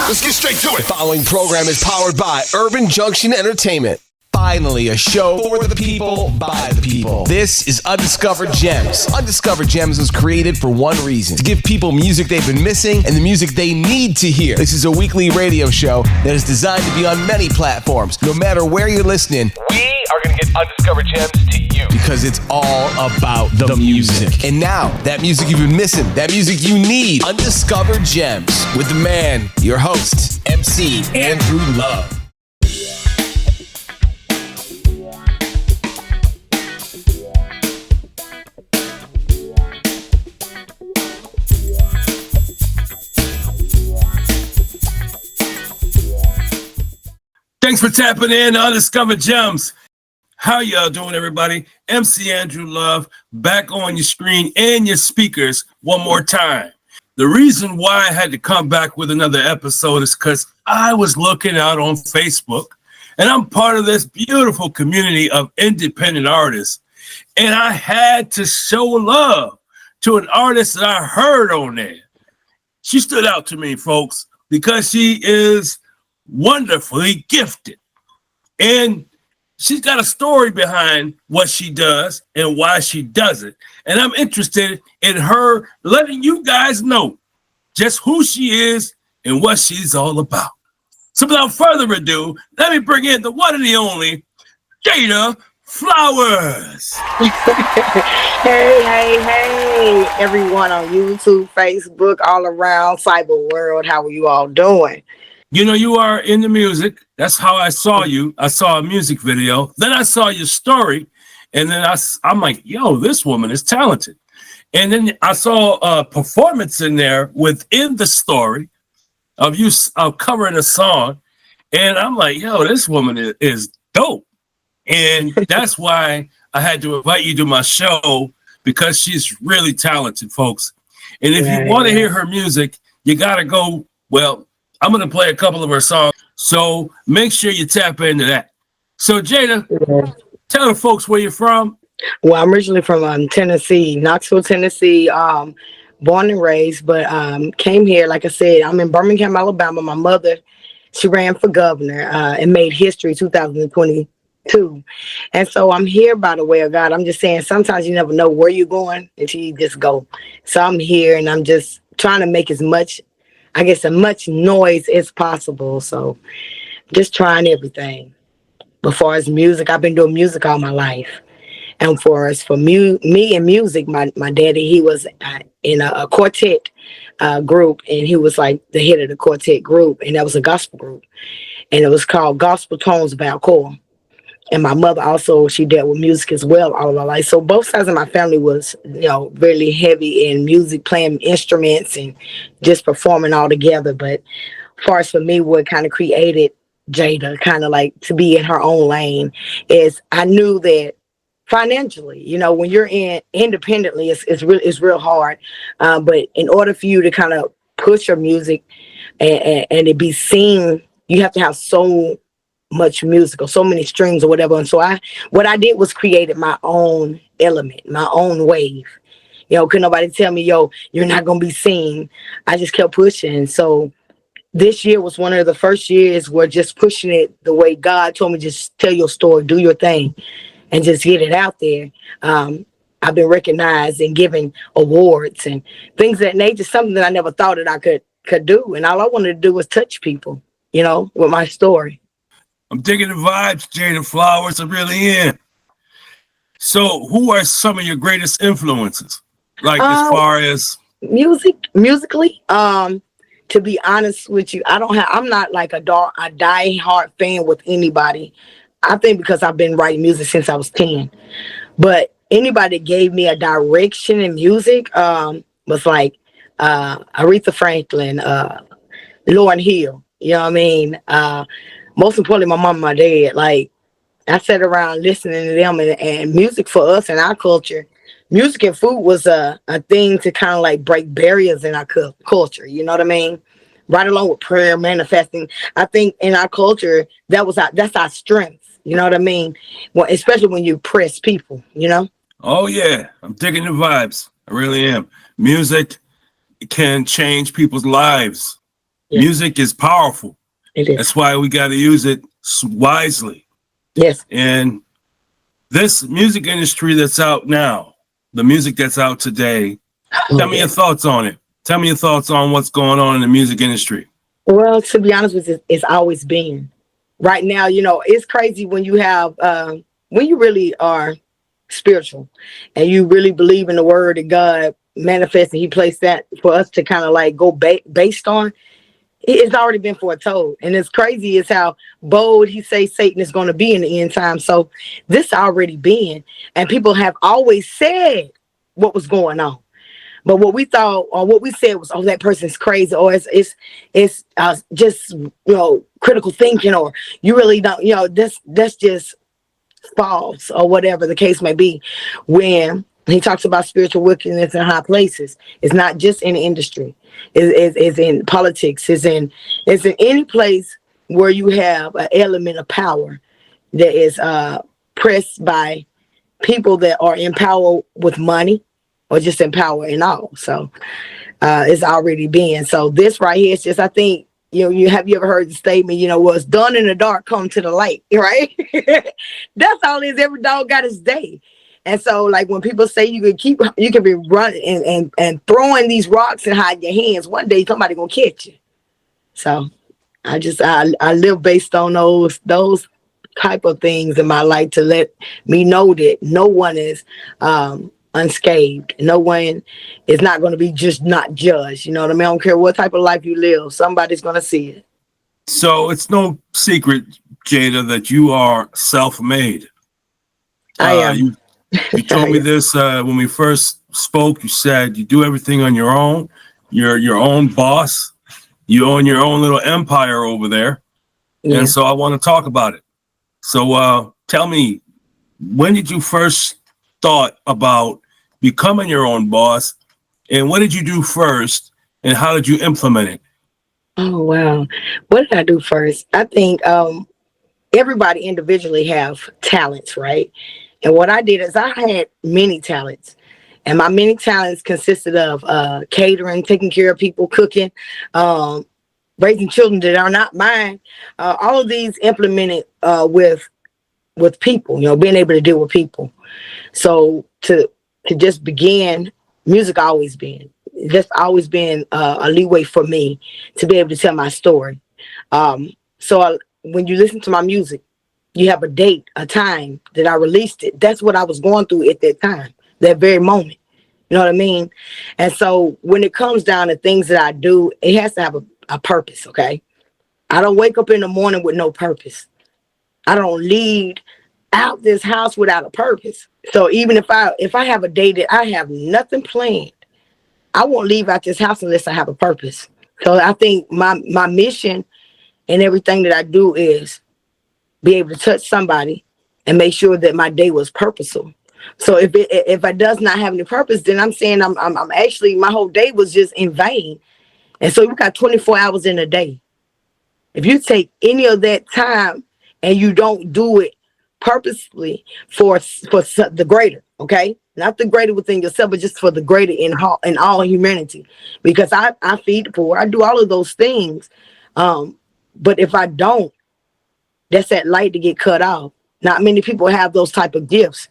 Let's get straight to it. The following program is powered by Urban Junction Entertainment. Finally, a show for the people, by the people. This is Undiscovered Gemz. Undiscovered Gemz was created for one reason: to give people music they've been missing and the music they need to hear. This is a weekly radio show that is designed to be on many platforms. No matter where you're listening, we are going to get Undiscovered Gemz to you. Because it's all about the music. And now, that music you've been missing, that music you need, Undiscovered Gemz, with the man, your host, MC Andrew Love. Thanks for tapping in to Undiscovered Gemz. How y'all doing, everybody? MC Andrew Love, back on your screen and your speakers one more time. The reason why I had to come back with another episode is because I was looking out on Facebook, and I'm part of this beautiful community of independent artists, and I had to show love to an artist that I heard on there. She stood out to me, folks, because she is wonderfully gifted, and she's got a story behind what she does and why she does it, and I'm interested in her letting you guys know just who she is and what she's all about. So without further ado, let me bring in the one and the only Jada Flowers. Hey, everyone on YouTube, Facebook, all around cyber world. How are you all doing? You know, you are in the music. That's how I saw you. I saw a music video. Then I saw your story. And then I'm like, yo, this woman is talented. And then I saw a performance in there within the story of you covering a song. And I'm like, yo, this woman is dope. And that's why I had to invite you to my show, because she's really talented, folks. And if you want to hear her music, you got to go, well, I'm going to play a couple of her songs, so make sure you tap into that. So, Jada, tell the folks where you're from. Well, I'm originally from Tennessee, Knoxville, Tennessee, born and raised, but came here, like I said, I'm in Birmingham, Alabama. My mother, she ran for governor and made history 2022. And so I'm here by the way of God. I'm just saying, sometimes you never know where you're going until you just go. So I'm here, and I'm just trying to make as much noise as possible. So just trying everything. But far as music, I've been doing music all my life. And for me and music, my daddy, he was in a quartet group, and he was like the head of the quartet group, and that was a gospel group. And it was called Gospel Tones of Alcoa. And my mother also, she dealt with music as well all her life. So both sides of my family was, really heavy in music, playing instruments and just performing all together. But as far as for me, what kind of created Jada kind of like to be in her own lane is I knew that financially, when you're in independently, it's real hard. But in order for you to kind of push your music and it be seen, you have to have so much music or so many strings or whatever. And so what I did was created my own element, my own wave. Could nobody tell me, yo, you're not gonna be seen. I just kept pushing. So this year was one of the first years where just pushing it the way God told me, just tell your story, do your thing, and just get it out there. I've been recognized and given awards and things that nature, something that I never thought that I could do. And all I wanted to do was touch people, with my story. I'm digging the vibes, Jada Flowers. I really am. So, who are some of your greatest influences? Like as far as musically? To be honest with you, I'm not like a die-hard fan with anybody. I think because I've been writing music since I was 10. But anybody that gave me a direction in music was like Aretha Franklin, Lauryn Hill. You know what I mean? Most importantly, my mom and my dad. Like, I sat around listening to them, and music for us in our culture, music and food was a thing to kind of like break barriers in our culture. You know what I mean? Right along with prayer, manifesting. I think in our culture, that's our strength. You know what I mean? Well, especially when you press people, Oh, yeah. I'm digging the vibes. I really am. Music can change people's lives. Yeah. Music is powerful. It is. That's why we got to use it wisely. Yes. And this music industry that's out now, the music that's out today, tell me your thoughts on it. Tell me your thoughts on what's going on in the music industry. Well, to be honest with you, it's always been. Right now, you know, it's crazy when you have, when you really are spiritual and you really believe in the word that God manifests and he placed that for us to kind of like go based on. It's already been foretold. And it's crazy is how bold he says Satan is going to be in the end time. So this already been, and people have always said what was going on. But what we thought or what we said was, oh, that person's crazy, or it's just, you know, critical thinking, or you really don't, you know, that's just false, or whatever the case may be. When he talks about spiritual wickedness in high places, it's not just in the industry. It's in politics. It's in any place where you have an element of power that is pressed by people that are in power with money, or just in power and all. So it's already been. So this right here is just, I think, you ever heard the statement, you know, what's done in the dark come to the light, right? That's all it is. Every dog got his day. And so, like, when people say you can be running and throwing these rocks and hide your hands, one day somebody gonna catch you. So I live based on those type of things in my life to let me know that no one is unscathed. No one is not going to be just not judged. You know what I mean? I don't care what type of life you live. Somebody's going to see it. So it's no secret, Jada, that you are self-made. I am. You told me this when we first spoke. You said you do everything on your own. You're your own boss. You own your own little empire over there. Yeah. And so I want to talk about it. So tell me, when did you first thought about becoming your own boss, and what did you do first, and how did you implement it? Oh, wow. What did I do first? I think everybody individually have talents, right? And what I did is I had many talents, and my many talents consisted of catering, taking care of people, cooking, raising children that are not mine. All of these implemented with people, you know, being able to deal with people. So to just begin, music always been. That's always been a leeway for me to be able to tell my story. When you listen to my music, you have a date, a time that I released it. That's what I was going through at that time, that very moment. You know what I mean? And so when it comes down to things that I do, it has to have a purpose, okay? I don't wake up in the morning with no purpose. I don't leave out this house without a purpose. So even if I have a day that I have nothing planned, I won't leave out this house unless I have a purpose. So I think my mission and everything that I do is be able to touch somebody and make sure that my day was purposeful. So if it does not have any purpose, then I'm saying I'm actually, my whole day was just in vain. And so we got 24 hours in a day. If you take any of that time and you don't do it purposely for the greater, okay? Not the greater within yourself, but just for the greater in all humanity. Because I feed the poor, I do all of those things. But if I don't, that's that light to get cut off. Not many people have those type of gifts.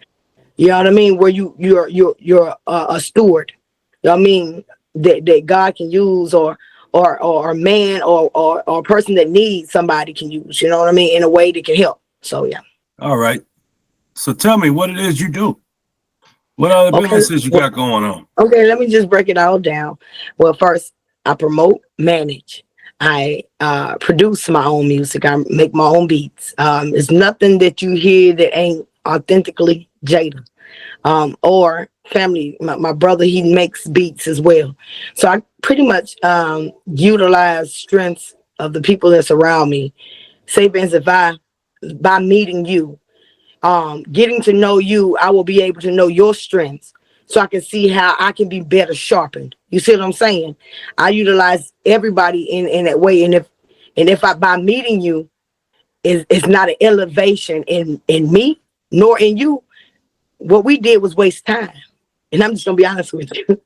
You know what I mean? Where you're a steward. You know what I mean? That God can use, or a man or a person that needs somebody can use. You know what I mean? In a way that can help. So yeah. All right. So tell me what it is you do. What other businesses you got going on? Okay, let me just break it all down. Well, first, I promote, manage. I produce my own music. I make my own beats. It's nothing that you hear that ain't authentically Jada. Or family. My brother, he makes beats as well. So I pretty much utilize strengths of the people that's around me. Say, for instance, by meeting you, getting to know you, I will be able to know your strengths so I can see how I can be better sharpened. You see what I'm saying? I utilize everybody in that way. And if by meeting you, it's not an elevation in me nor in you, what we did was waste time. And I'm just gonna be honest with you.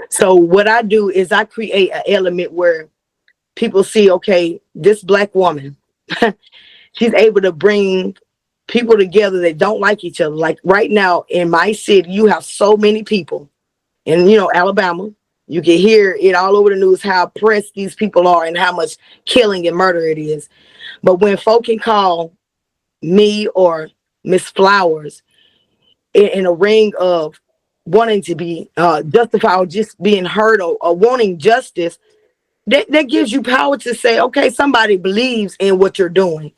So what I do is I create an element where people see, okay, this Black woman, she's able to bring people together that don't like each other. Like right now in my city, you have so many people in, Alabama. You can hear it all over the news how oppressed these people are and how much killing and murder it is. But when folk can call me or Miss Flowers in a ring of wanting to be justified or just being heard or wanting justice, that gives you power to say, okay, somebody believes in what you're doing.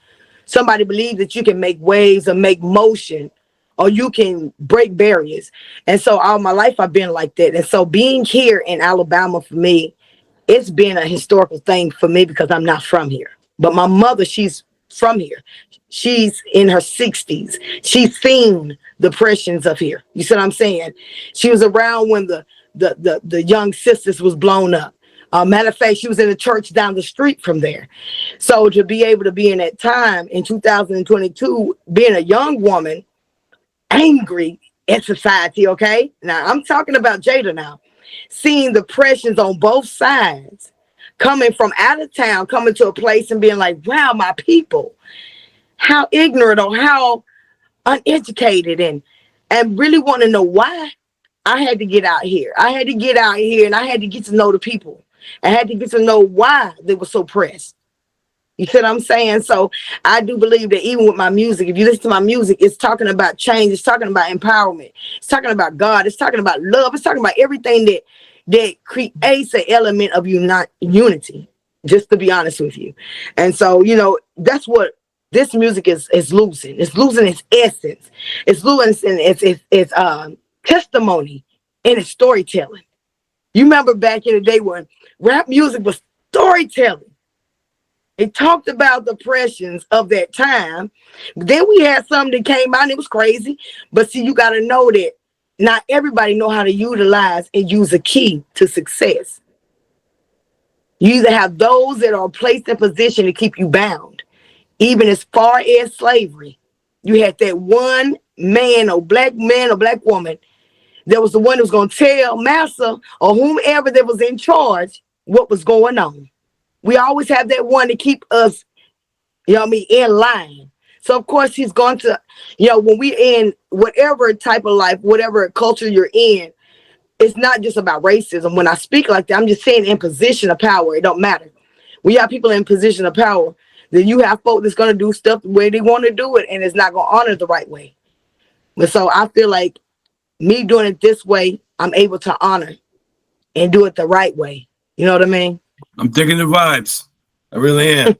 Somebody believes that you can make waves or make motion or you can break barriers. And so all my life I've been like that. And so being here in Alabama for me, it's been a historical thing for me because I'm not from here. But my mother, she's from here. She's in her 60s. She's seen the oppressions of here. You see what I'm saying? She was around when the young sisters was blown up. Matter of fact, she was in a church down the street from there. So to be able to be in that time in 2022, being a young woman, angry at society, okay? Now, I'm talking about Jada now. Seeing the pressures on both sides, coming from out of town, coming to a place and being like, wow, my people, how ignorant or how uneducated and really want to know why. I had to get out here. I had to get out here and I had to get to know the people. I had to get to know why they were so pressed. You see what I'm saying? So I do believe that even with my music, if you listen to my music, it's talking about change. It's talking about empowerment. It's talking about God. It's talking about love. It's talking about everything that creates an element of unity, just to be honest with you. And so, that's what this music is losing. It's losing its essence. It's losing its testimony and its storytelling. You remember back in the day when rap music was storytelling. It talked about the oppressions of that time. Then we had something that came out and it was crazy. But see, you got to know that not everybody know how to utilize and use a key to success. You either have those that are placed in position to keep you bound. Even as far as slavery, you had that one man or black woman that was the one who was going to tell massa or whomever that was in charge what was going on. We always have that one to keep us, in line. So, of course, he's going to, when we're in whatever type of life, whatever culture you're in, it's not just about racism. When I speak like that, I'm just saying in position of power. It don't matter. We have people in position of power. Then you have folk that's going to do stuff the way they want to do it, and it's not going to honor the right way. But so I feel like me doing it this way, I'm able to honor and do it the right way. You know what I mean? I'm digging the vibes. I really am.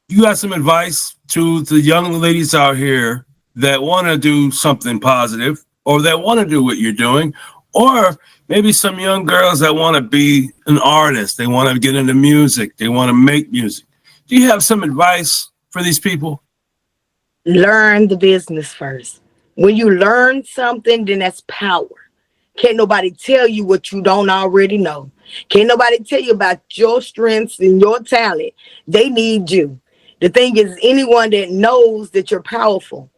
You got some advice to the young ladies out here that want to do something positive or that want to do what you're doing, or maybe some young girls that want to be an artist. They want to get into music. They want to make music. Do you have some advice for these people? Learn the business first. When you learn something, then that's power. Can't nobody tell you what you don't already know. Can't nobody tell you about your strengths and your talent. They need you. The thing is, anyone that knows that you're powerful,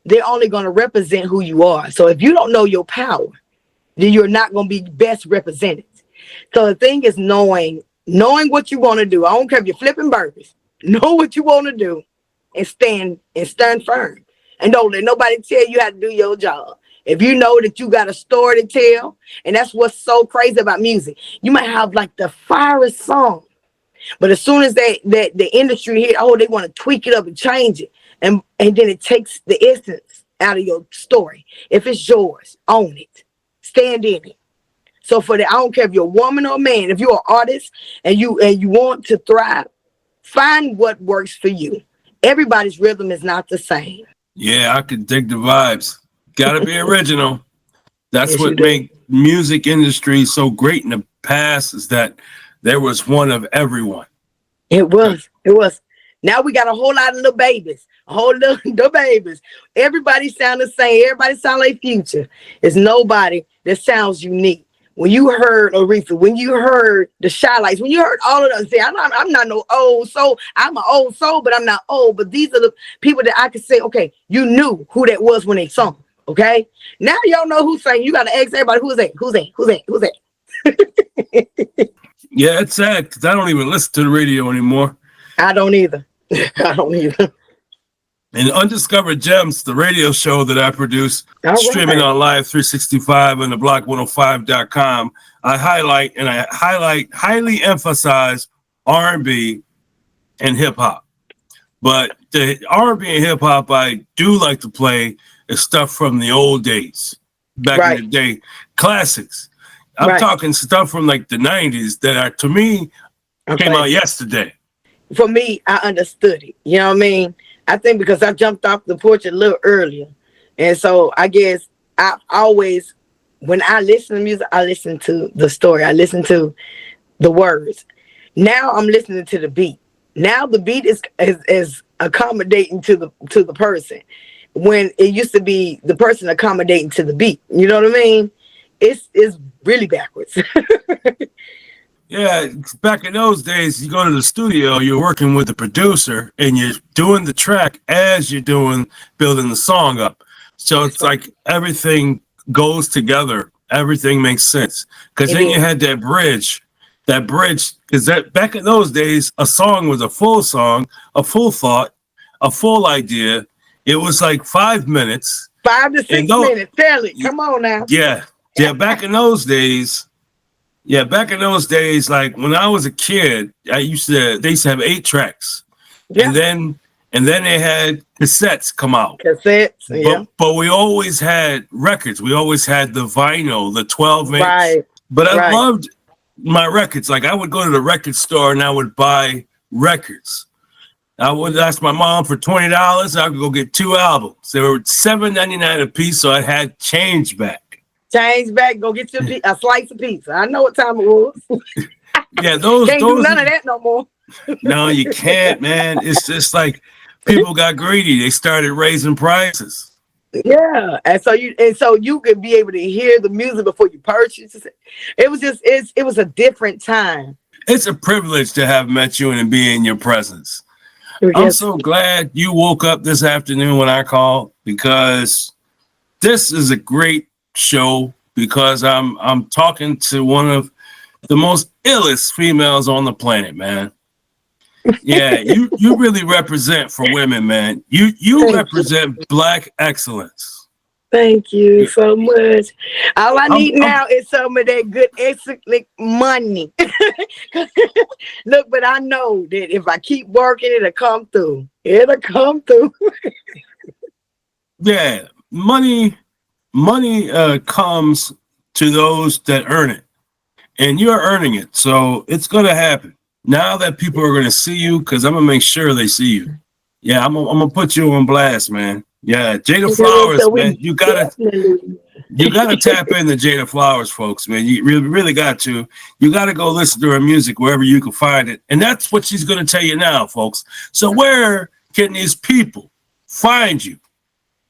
they're only going to represent who you are. So if you don't know your power, then you're not going to be best represented. So the thing is knowing what you want to do. I don't care if you're flipping burgers. Know what you want to do and stand firm. And don't let nobody tell you how to do your job. If you know that you got a story to tell, and that's what's so crazy about music. You might have like the finest song, but as soon as the industry hit, they want to tweak it up and change it. And then it takes the essence out of your story. If it's yours, own it. Stand in it. So I don't care if you're a woman or a man, if you're an artist and you want to thrive, find what works for you. Everybody's rhythm is not the same. Yeah, I could dig the vibes. Got to be original. That's Yes, what made music industry so great in the past, is that there was one of everyone. It was. Now we got a whole lot of little babies. Everybody sound the same. Everybody sound like Future. There's nobody that sounds unique. When you heard Aretha, when you heard the Shy Lights, when you heard all of them, say, I'm not no old soul. I'm an old soul, but I'm not old. But these are the people that I could say, okay, you knew who that was when they sung. Okay, now y'all know who sang. You got to ask everybody, who's that? Yeah, it's sad because I don't even listen to the radio anymore. I don't either. I don't either. And Undiscovered Gems, the radio show that I produce, streaming on Live 365 and the block105.com, I highly emphasize R&B and hip hop. But the R&B and hip hop I do like to play is stuff from the old days, back in the day, classics. I'm talking stuff from like the 90s that are, to me, came out yesterday. For me, I understood it. You know what I mean? I think because I jumped off the porch a little earlier. And so I guess I always, when I listen to music, I listen to the story. I listen to the words. Now I'm listening to the beat. Now the beat is accommodating to the person. When it used to be the person accommodating to the beat. You know what I mean? It's really backwards. Yeah, back in those days, you go to the studio, you're working with the producer, and you're doing the track as you're building the song up. So it's like everything goes together. Everything makes sense. Because then you had that bridge, because back in those days, a song was a full song, a full thought, a full idea. It was like 5 minutes. 5 to 6 minutes. Tell it. Come on now. Yeah. Back in those days, like when I was a kid, they used to have 8 tracks. Yeah. And then they had cassettes come out. But we always had records. We always had the vinyl, the 12-inch. Right. But I loved my records. Like I would go to the record store and I would buy records. I would ask my mom for $20. I could go get 2 albums. They were $7.99 a piece, so I had change back. Go get you a slice of pizza. I know what time it was. Yeah, those can't do none of that no more. No, you can't, man. It's just like people got greedy. They started raising prices. Yeah, and so you could be able to hear the music before you purchase it. It was a different time. It's a privilege to have met you and be in your presence. I'm so glad you woke up this afternoon when I called, because this is a great show, because I'm talking to one of the most illest females on the planet, man. Yeah, you really represent for women, man. You represent Black excellence. Thank you so much. All I need now is some of that good excellent money. Look, but I know that if I keep working, it'll come through. Yeah, money comes to those that earn it, and you're earning it, so it's gonna happen. Now that people are gonna see you, because I'm gonna make sure they see you. Yeah, I'm gonna put you on blast, man. Yeah, Jada Flowers, man. You gotta tap into Jada Flowers, folks, man. You really got to. You got to go listen to her music wherever you can find it, and that's what she's gonna tell you now, folks. So where can these people find you?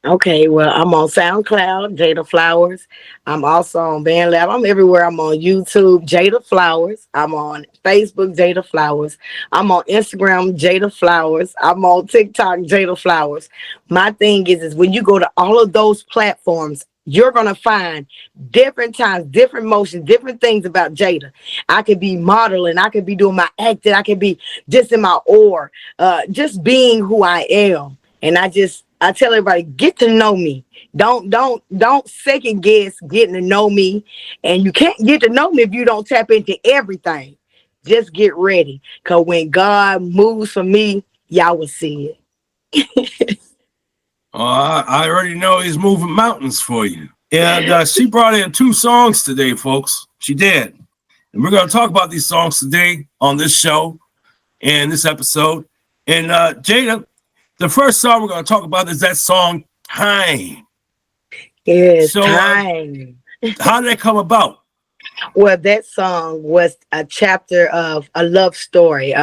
Okay, well, I'm on SoundCloud, Jada Flowers. I'm also on BandLab. I'm everywhere. I'm on YouTube, Jada Flowers. I'm on Facebook, Jada Flowers. I'm on Instagram, Jada Flowers. I'm on TikTok, Jada Flowers. My thing is when you go to all of those platforms, you're going to find different times, different motions, different things about Jada. I could be modeling. I could be doing my acting. I could be just in my aura, just being who I am. And I tell everybody, get to know me. Don't second guess getting to know me. And you can't get to know me if you don't tap into everything. Just get ready. Because when God moves for me, y'all will see it. I already know he's moving mountains for you. And she brought in 2 songs today, folks. She did. And we're going to talk about these songs today on this show and this episode. And Jada, the first song we're going to talk about is that song, Time. Yes, so, Time. How did that come about? Well, that song was a chapter of a love story,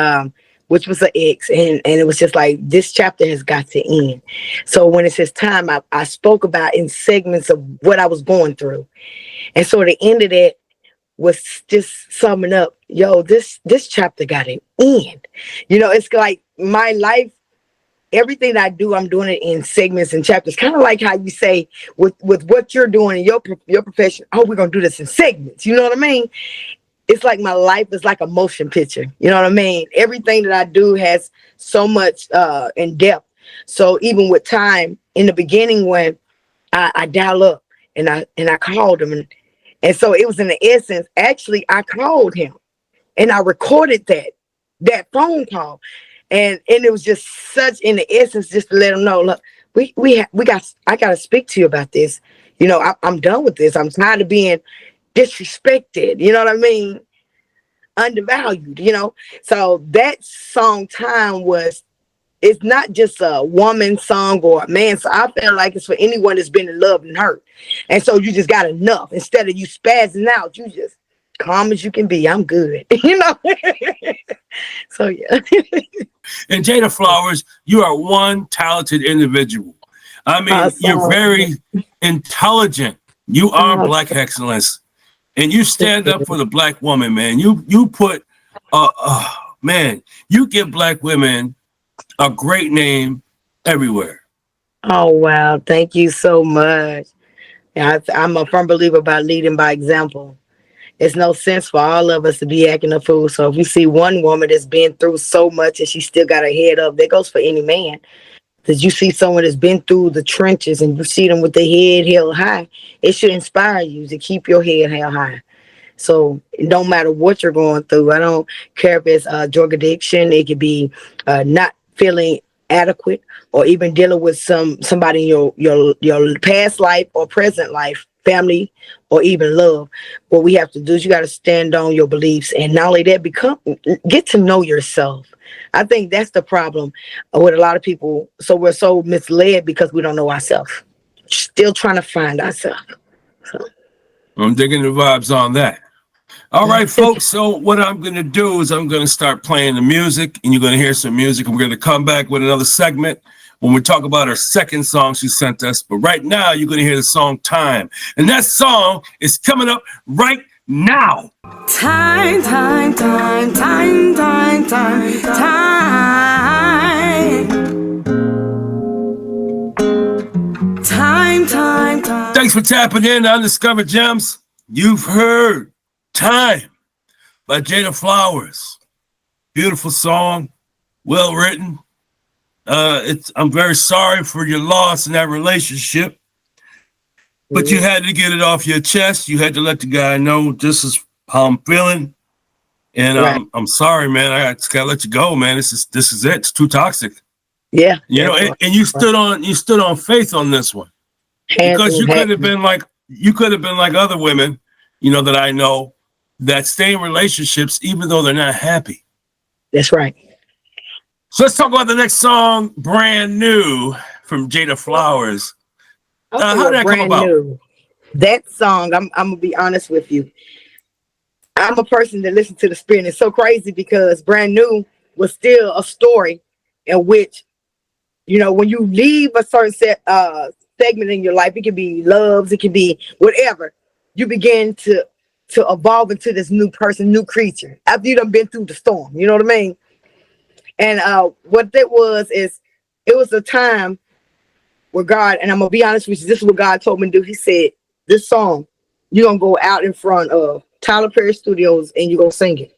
which was an ex. And it was just like, this chapter has got to end. So when it says time, I spoke about in segments of what I was going through. And so the end of that was just summing up, yo, this chapter got to end. You know, it's like my life everything that I do, I'm doing it in segments and chapters. Kind of like how you say with what you're doing in your profession. Oh, we're gonna do this in segments. You know what I mean? It's like my life is like a motion picture. You know what I mean? Everything that I do has so much in depth. So even with time in the beginning, when I dial up and I called him, and so it was in the essence. Actually, I called him and I recorded that phone call, and it was just such in the essence, just to let him know, look, I got to speak to you about this. You know, I'm done with this. I'm tired of being disrespected, you know what I mean? Undervalued, you know? So that song Time it's not just a woman song or a man. So I feel like it's for anyone that's been in love and hurt. And so you just got enough. Instead of you spazzing out, you just calm as you can be. I'm good, you know? So yeah. And Jada Flowers, you are one talented individual. I mean, you're very intelligent. You are Black excellence. And you stand up for the Black woman, man. You put, man, you give Black women a great name everywhere. Oh, wow. Thank you so much. I'm a firm believer about leading by example. It's no sense for all of us to be acting a fool. So if we see one woman that's been through so much and she still got her head up, that goes for any man. Because you see someone that's been through the trenches and you see them with their head held high, it should inspire you to keep your head held high. So it don't matter what you're going through. I don't care if it's drug addiction. It could be not feeling adequate, or even dealing with somebody in your past life or present life, family, or even love. What we have to do is you got to stand on your beliefs, and not only that, get to know yourself. I think that's the problem with a lot of people. So we're so misled because we don't know ourselves. Still trying to find ourselves. So. I'm digging the vibes on that. All right, folks. So what I'm going to do is I'm going to start playing the music, and you're going to hear some music. And we're going to come back with another segment when we talk about her second song she sent us. But right now, you're going to hear the song Time. And that song is coming up right now. Time, time, time, time, time, time, time. Time, time, time. Thanks for tapping in to Undiscovered Gemz. You've heard Time by Jada Flowers. Beautiful song, well written. I'm very sorry for your loss in that relationship, but you had to get it off your chest. You had to let the guy know this is how I'm feeling, and right. I'm sorry, man. I just gotta let you go, man. This is it. It's too toxic. Yeah, you know, and you stood on faith on this one, because you could have been like other women, you know, that I know that stay in relationships even though they're not happy. That's right. So let's talk about the next song, Brand New, from Jada Flowers. How did that come about? New. That song, I'm gonna be honest with you. I'm a person that listens to the spirit. And it's so crazy because Brand New was still a story in which, you know, when you leave a certain segment in your life, it can be loves, it can be whatever, you begin to evolve into this new person, new creature, after you done been through the storm. You know what I mean? And what that was is, it was a time where God, and I'm going to be honest with you, this is what God told me to do. He said, this song, you're going to go out in front of Tyler Perry Studios and you're going to sing it.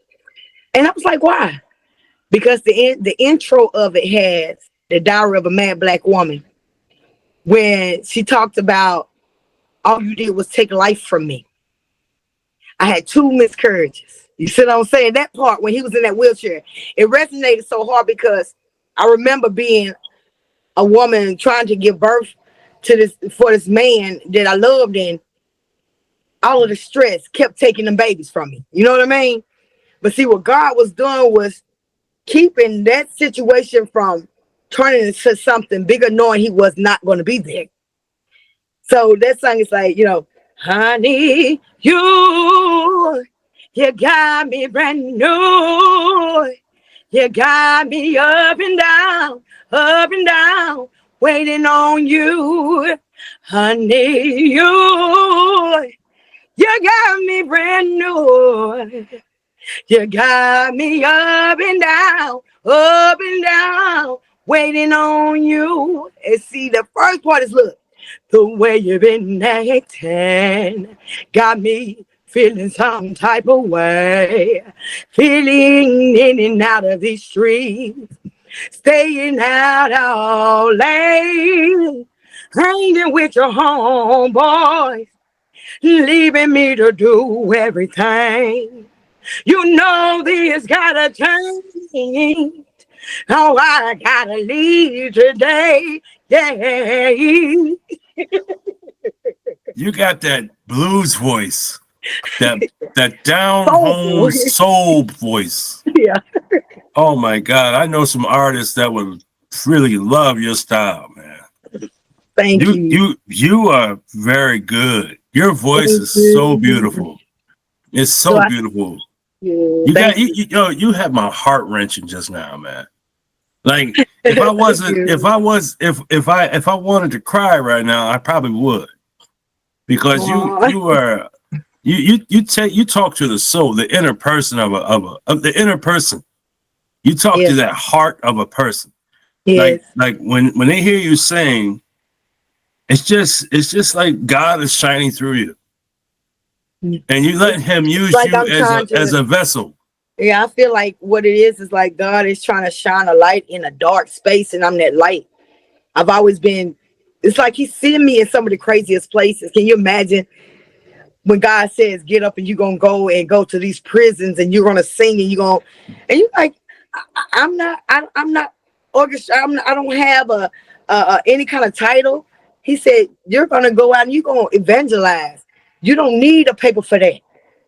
And I was like, why? Because the intro of it has the diary of a mad Black woman. When she talked about, all you did was take life from me. I had 2 miscarriages. You see what I'm saying? That part, when he was in that wheelchair, it resonated so hard because I remember being a woman trying to give birth to this man that I loved, and all of the stress kept taking them babies from me. You know what I mean? But see, what God was doing was keeping that situation from turning into something bigger, knowing he was not going to be there. So that song is like, you know, honey, you got me brand new. You got me up and down, waiting on you. Honey, you got me brand new. You got me up and down, waiting on you. And see, the first part is, look, the way you've been acting got me feeling some type of way, feeling in and out of these streets, staying out all late, hanging with your homeboys, leaving me to do everything. You know this gotta change. Oh, I gotta leave today. Yeah. You got that blues voice, that down home soul voice. Yeah. Oh my God, I know some artists that would really love your style, man. Thank you. You are very good. Your voice is so beautiful. It's so beautiful. You have my heart wrenching just now, man. Like if I wanted to cry right now, I probably would, because you talk to the soul, the inner person of the inner person. You talk to that heart of a person. Yes. Like when they hear you sing, it's just like God is shining through you, and you let Him use like you as a vessel. Yeah, I feel like what it is like God is trying to shine a light in a dark space, and I'm that light. I've always been, it's like He's seeing me in some of the craziest places. Can you imagine when God says, get up and you're going to go to these prisons and you're going to sing and you're like, I'm not orchestrated. I don't have any kind of title. He said, you're going to go out and you're going to evangelize. You don't need a paper for that.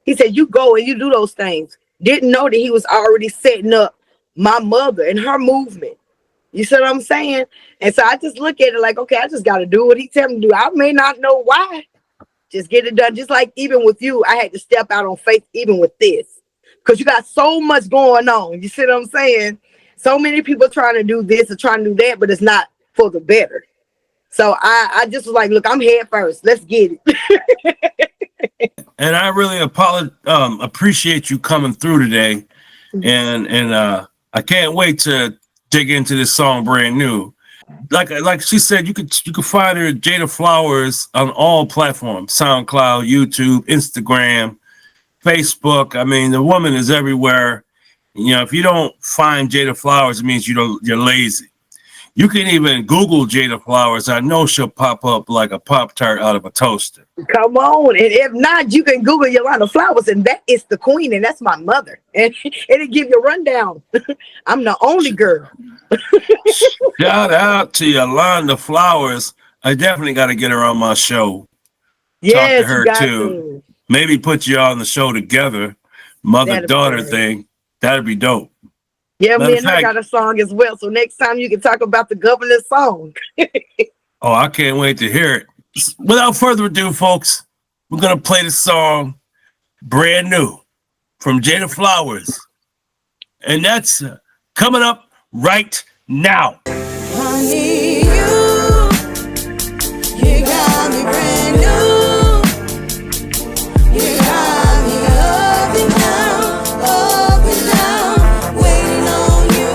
He said, you go and you do those things. Didn't know that He was already setting up my mother and her movement. You see what I'm saying? And so I just look at it like, okay, I just got to do what He tell me to do. I may not know why. Just get it done. Just like even with you, I had to step out on faith even with this. Because you got so much going on. You see what I'm saying? So many people trying to do this or trying to do that, but it's not for the better. So I just was like, look, I'm head first. Let's get it. And I really appreciate you coming through today. And I can't wait to dig into this song brand new. Like she said, you could find her Jada Flowers on all platforms: SoundCloud, YouTube, Instagram, Facebook. I mean, the woman is everywhere. You know, if you don't find Jada Flowers, it means you're lazy. You can even Google Jada Flowers. I know she'll pop up like a Pop-Tart out of a toaster. Come on. And if not, you can Google Yolanda Flowers, and that is the queen, and that's my mother. And it'll give you a rundown. I'm the only girl. Shout out to Yolanda Flowers. I definitely got to get her on my show. Yes, talk to her too. Maybe put you all on the show together. Mother-daughter thing. That'd be dope. Yeah, me and I got a song as well. So next time you can talk about the governor's song. Oh, I can't wait to hear it. Without further ado, folks, we're going to play the song brand new from Jada Flowers. And that's coming up right now. Honey, you got me brand new. You got me up and down, waiting on you.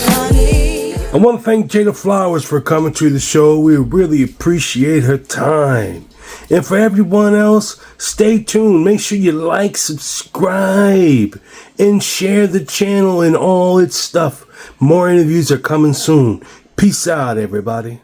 Honey. I want to thank Jada Flowers for coming to the show. We really appreciate her time. And for everyone else, stay tuned. Make sure you like, subscribe, and share the channel and all its stuff. More interviews are coming soon. Peace out, everybody.